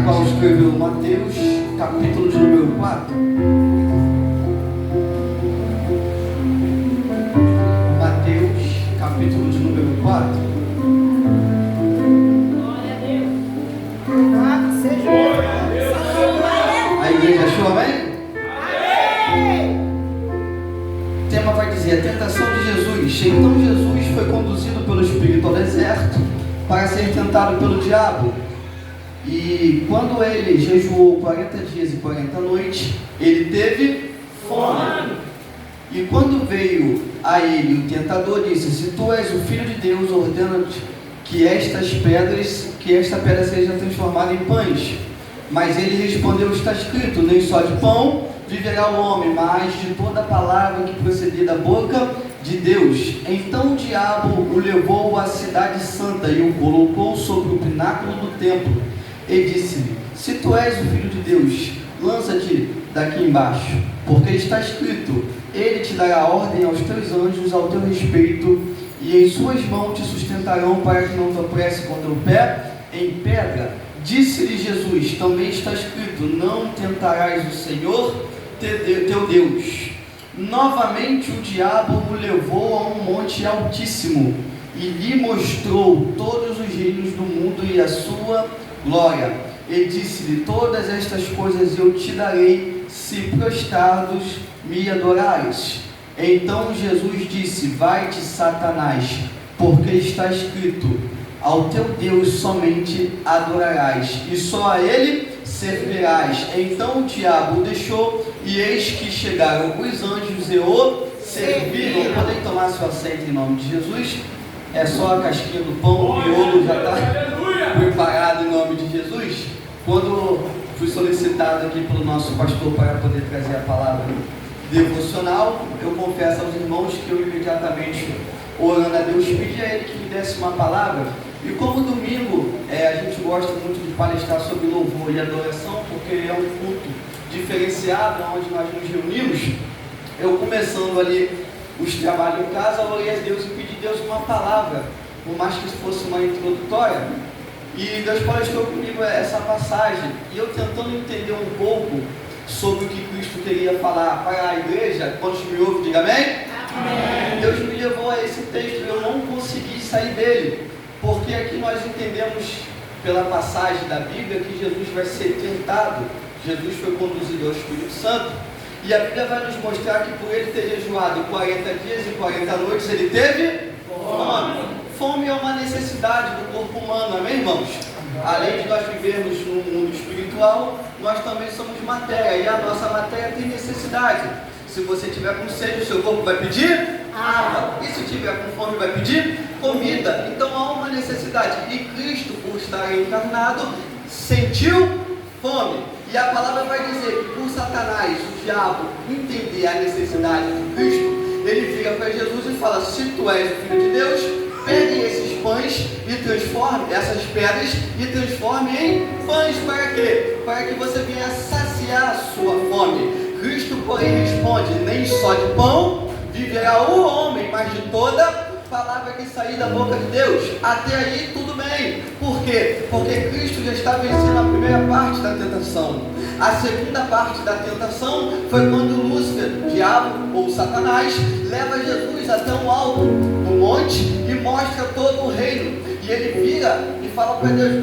qual escreveu Mateus, capítulo de número 4. Mateus, capítulo de número 4. Glória a Deus. Louvado seja Deus. A igreja achou, amém? Amém. O tema vai dizer: a tentação de Jesus. Então Jesus foi conduzido pelo Espírito ao deserto para ser tentado pelo diabo. E quando ele jejuou 40 dias e 40 noites, ele teve fome. E quando veio a ele o tentador, disse: se tu és o Filho de Deus, ordena-te que esta pedra seja transformada em pães. Mas ele respondeu: está escrito, nem só de pão viverá o homem, mas de toda palavra que proceder da boca de Deus. Então o diabo o levou à cidade santa e o colocou sobre o pináculo do templo. E disse-lhe: se tu és o Filho de Deus, lança-te daqui embaixo, porque está escrito: ele te dará ordem aos teus anjos ao teu respeito, e em suas mãos te sustentarão para que não tropece contra o pé em pedra. Disse-lhe Jesus: também está escrito: não tentarás o Senhor teu Deus. Novamente o diabo o levou a um monte altíssimo e lhe mostrou todos os reinos do mundo e a sua glória. E disse-lhe: todas estas coisas eu te darei, se prostrados me adorares. Então Jesus disse: vai-te, Satanás, porque está escrito: ao teu Deus somente adorarás, e só a ele servirás. Então o diabo o deixou, e eis que chegaram os anjos e o serviram. Podem tomar seu assento em nome de Jesus. É só a casquinha do pão, o miolo já está preparado em nome de Jesus. Quando fui solicitado aqui pelo nosso pastor para poder trazer a palavra devocional, eu confesso aos irmãos que eu imediatamente, orando a Deus, pedi a ele que me desse uma palavra. E como domingo a gente gosta muito de palestrar sobre louvor e adoração, porque é um culto diferenciado, onde nós nos reunimos, eu começando ali os trabalhos em casa, eu orei a Deus e pedi a Deus uma palavra, por mais que fosse uma introdutória. E Deus palestrou comigo essa passagem, e eu tentando entender um pouco sobre o que Cristo queria falar para a igreja. Quantos me ouvem, diga amém? Amém. Deus me levou a esse texto e eu não consegui sair dele, porque aqui nós entendemos pela passagem da Bíblia que Jesus vai ser tentado. Jesus foi conduzido ao Espírito Santo, e a Bíblia vai nos mostrar que por ele ter jejuado 40 dias e 40 noites, ele teve fome. Fome é uma necessidade do corpo humano, amém, irmãos? Além de nós vivermos no mundo espiritual, nós também somos matéria, e a nossa matéria tem necessidade. Se você tiver com sede, o seu corpo vai pedir água, e se tiver com fome, vai pedir comida. Então há uma necessidade, e Cristo, por estar encarnado, sentiu fome. E a palavra vai dizer que por Satanás, o diabo, entender a necessidade de Cristo, ele vira para Jesus e fala: se tu és o Filho de Deus, pegue esses pães e transforme essas pedras e transforme em pães. Para quê? Para que você venha saciar a sua fome. Cristo, porém, responde: nem só de pão viverá o homem, mas de toda palavra que sair da boca de Deus. Até aí tudo bem. Por quê? Porque Cristo já está vencendo a primeira parte da tentação. A segunda parte da tentação foi quando Lúcifer, diabo ou Satanás, leva Jesus até um alto do monte e mostra todo o reino. E ele vira e fala para Deus,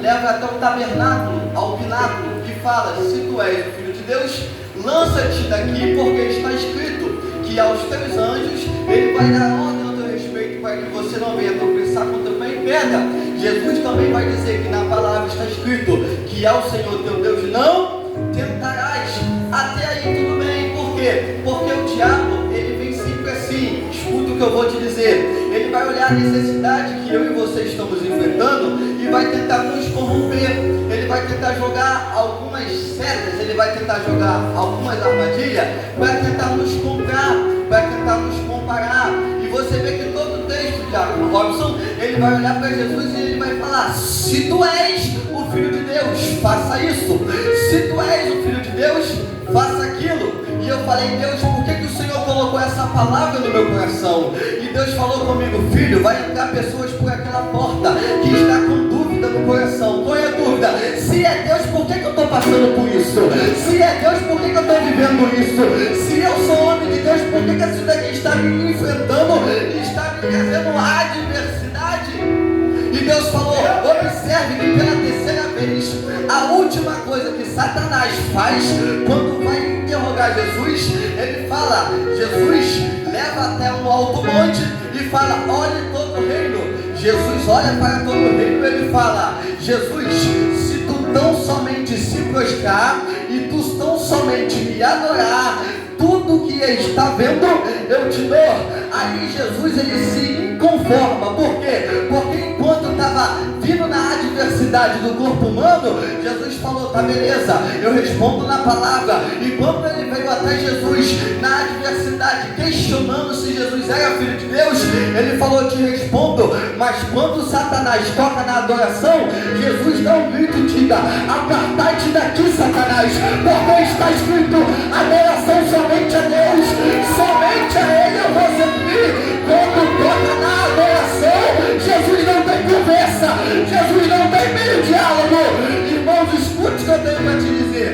leva até o tabernáculo, ao pináculo, e fala: se tu és o Filho de Deus, lança-te daqui, porque está escrito que aos teus anjos ele vai dar ordem ao teu respeito, para que você não venha tropeçar com teu pé em pedra. Jesus também vai dizer que na palavra está escrito que ao Senhor teu Deus não tentarás. Até aí tudo bem. Por quê? Porque o diabo, ele vem sempre assim. Escuta o que eu vou te dizer. Ele vai olhar a necessidade que eu e você estamos enfrentando e vai tentar nos corromper. Ele vai tentar jogar algumas setas, ele vai tentar jogar algumas armadilhas para tentar nos comprar, para tentar nos comparar. E você vê que todo o texto de Jacob Robson, ele vai olhar para Jesus e ele vai falar: se tu és o Filho de Deus, faça isso. Se tu és o Filho de Deus, faça aquilo. E eu falei: Deus, por que o Senhor colocou essa palavra no meu coração? E Deus falou comigo: filho, vai entrar pessoas por aquela porta que está com dúvida no coração. Qual é a dúvida? Se é Deus, por que eu estou passando por isso? Se é Deus, por que eu estou vivendo isso? Se eu sou homem de Deus, por que isso daqui está me enfrentando e está me trazendo adversidade? E Deus falou, observe que pela terceira vez, a última coisa que Satanás faz quando vai interrogar Jesus, ele fala, Jesus leva até um alto monte e fala, olhe todo o reino. Jesus olha para todo o reino e ele fala, Jesus, se tu tão somente se prostrar e tu tão somente me adorar, tudo que está vendo eu te dou. Aí Jesus ele se inconforma. Por quê? Porque enquanto estava vindo na adversidade do corpo humano, Jesus falou, tá beleza, eu respondo na palavra. E quando ele veio até Jesus na adversidade, questionando se Jesus era filho de Deus, ele falou, te respondo. Mas quando Satanás toca na adoração, Jesus dá um grito e diga, apartai-te daqui, Satanás, porque está escrito, adoração somente a Deus, somente a Ele eu vou servir. Quando toca na adoração, Jesus não tem conversa, Jesus não tem meio diálogo. Irmãos, escute o que eu tenho para te dizer.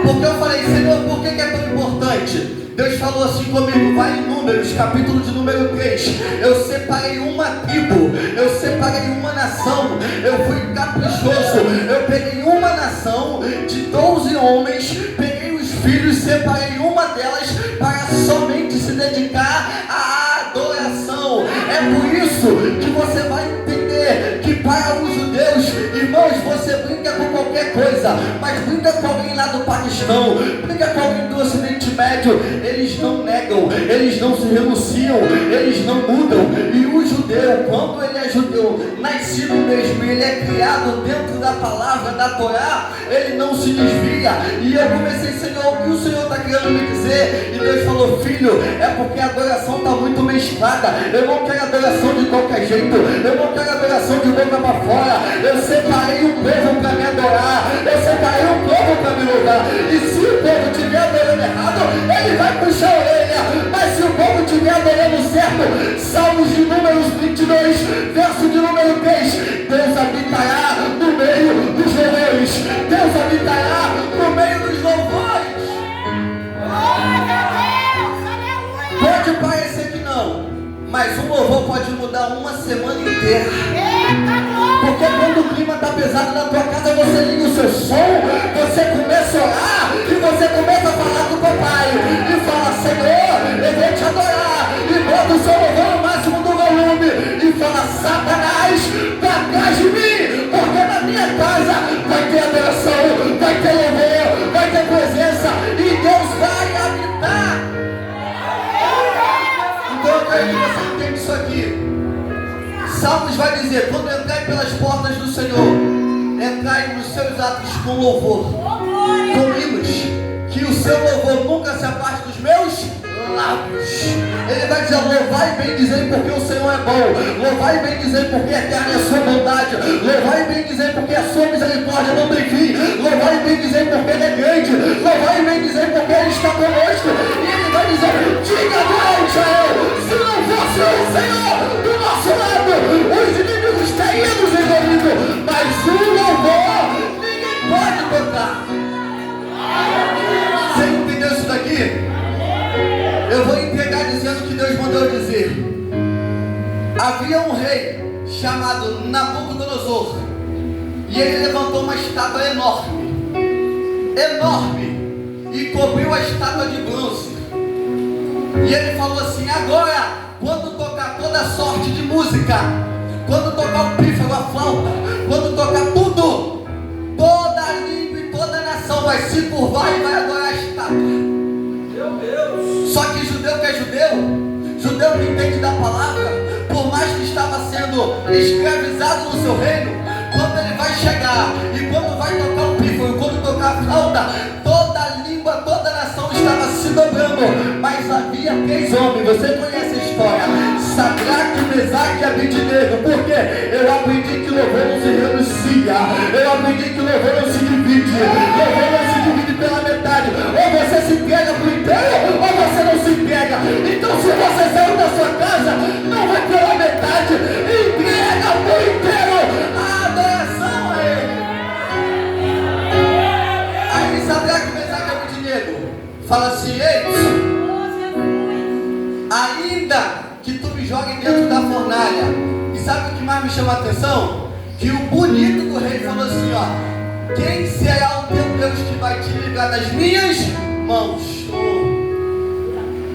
Porque eu falei, Senhor, por que é tão importante? Deus falou assim comigo, vai em Números, capítulo de número 3. Eu separei uma tribo, eu separei uma nação, eu fui caprichoso, eu peguei uma nação de 12 homens, peguei os filhos, separei uma delas para somente se dedicar à adoração. É por isso que você vai entender que para os judeus, irmãos, você brinca com qualquer coisa, mas brinca com alguém lá do Paquistão, brinca com alguém do Ocidente Médio, eles não negam, eles não se renunciam, eles não mudam. E o judeu, quando ele é judeu, nascido mesmo, ele é criado dentro da palavra da Torá, ele não se desvia. E eu comecei, Senhor, o que o Senhor está querendo me dizer? E Deus falou, filho, é porque a adoração está muito mesclada. Eu não quero adoração de qualquer jeito, eu não quero adoração de boca para fora. Eu separei um povo para me adorar, eu separei um povo para me louvar. E se o povo estiver adorando errado, ele vai puxar a orelha. Mas se o povo estiver adorando certo, Salmos de Números 22, verso de número 3, Deus habitará no meio dos louvores. Deus habitará no meio dos louvores. Pode parecer que não, mas um louvor pode mudar uma semana inteira. Porque quando o clima está pesado na tua casa, você liga o seu som, você começa a orar e você começa a falar com o papai e fala, Senhor, eu vou te adorar, e bota o seu louvor no máximo do volume e fala, Satanás, para trás de mim, porque na minha casa vai ter adoração, vai ter louvor, vai ter presença e Deus vai habitar. Então eu quero que você entenda isso aqui. Salmos vai dizer, quando entrai pelas portas do Senhor, entrai nos seus atos com louvor, com hinos, que o seu louvor nunca se aparte dos meus lábios. Ele vai dizer, louvai e bendizei porque o Senhor é bom, louvai e bendizei porque eterna é a sua bondade, louvai e bendizei porque a sua misericórdia não tem fim, louvai e bendizei porque Ele é grande, louvai e bendizei porque Ele está conosco. E Ele vai dizer, diga glória a Israel, se não fosse o Senhor do nosso lado, os inimigos teriam nos envolvido, mas o louvor ninguém pode tocar. Você entendeu isso daqui? Eu vou entregar dizendo o que Deus mandou dizer. Havia um rei chamado Nabucodonosor, e ele levantou uma estátua enorme, e cobriu a estátua de bronze. E ele falou assim, agora, quando tocar toda sorte de música, quando tocar o pífaro, a flauta, quando tocar tudo, toda a língua e toda a nação vai se curvar e vai adorar a estátua. Meu Deus! Só que judeu que é judeu que entende da palavra, por mais que estava sendo escravizado no seu reino, quando ele vai chegar e quando vai tocar o pífaro, quando tocar a flauta, toda a língua, toda a nação estava se dobrando. Mas havia 3 homens, você conhece a história, Sadraque, Mesaque e Abednego. Por quê? Eu aprendi que louvor não se renuncia, eu aprendi que louvor não se divide, louvor não se divide pela metade, ou você se entrega por inteiro, ou você não se entrega. Então se você saiu da sua casa, não vai pela metade, entrega por inteiro a adoração a Ele. Fala assim: ei, ainda que tu me jogue dentro da fornalha. E sabe o que mais me chama a atenção? Que o bonito do rei falou assim: ó, quem será o teu Deus que vai te livrar das minhas mãos?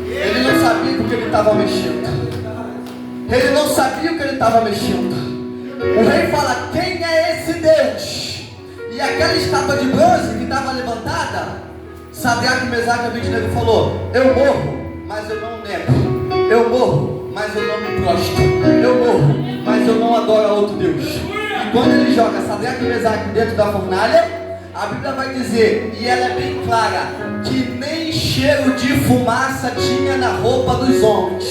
Ele não sabia o que ele estava mexendo. Ele não sabia o que ele estava mexendo. O rei fala: quem é esse Deus? E aquela estátua de bronze que estava levantada, Sadraque, Mesaque e Abednego falou: eu morro, mas eu não nego. Eu morro, mas eu não me prostro. Eu morro, mas eu não adoro a outro Deus. E quando ele joga Sadraque e Mesaque dentro da fornalha, a Bíblia vai dizer, e ela é bem clara, que nem cheiro de fumaça tinha na roupa dos homens.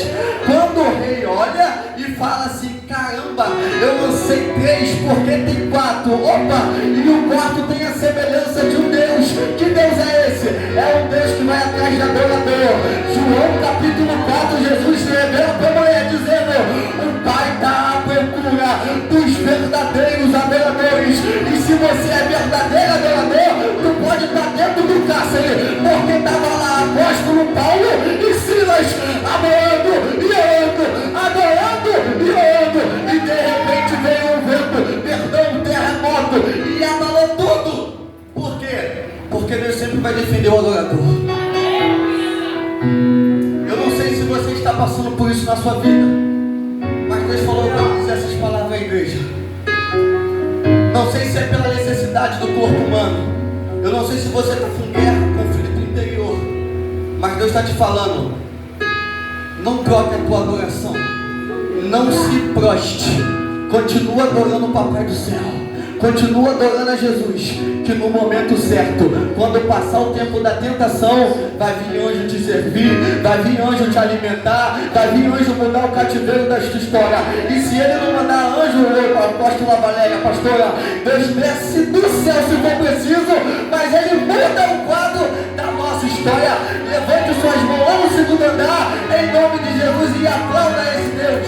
Quando o rei olha e fala assim: caramba, eu lancei 3 porque tem 4. Opa, e o quarto tem a semelhança de um Deus. Que Deus é esse? É um Deus que vai atrás de adorador. João capítulo 4, Jesus se revela para a mulher dizendo: o Pai está à procura dos verdadeiros adoradores. E se você é verdadeiro adorador, tu pode estar dentro do cárcere, porque estava lá apóstolo Paulo e Silas adorando e orando, adorando e orando, e de repente veio um vento, um terremoto, e abalou tudo. Por quê? Porque Deus sempre vai defender o adorador. Eu não sei se você está passando por isso na sua vida, mas Deus falou para eu dizer essas palavras à igreja. Não sei se é pela necessidade do corpo humano. Eu não sei se você está com guerra, conflito interior. Mas Deus está te falando: não troque a tua adoração. Não se proste. Continua adorando o Papai do Céu. Continua adorando a Jesus. Que no momento certo, quando passar o tempo da tentação, vai vir anjo te servir, vai vir anjo te alimentar, vai vir anjo mudar o cativeiro da tua história. E se ele não mandar anjo, apóstola Valéria, pastora, Deus desce do céu se for preciso, mas ele muda o quadro da nossa história. Levante suas mãos lá no segundo andar, em nome de Jesus, e aplauda esse Deus.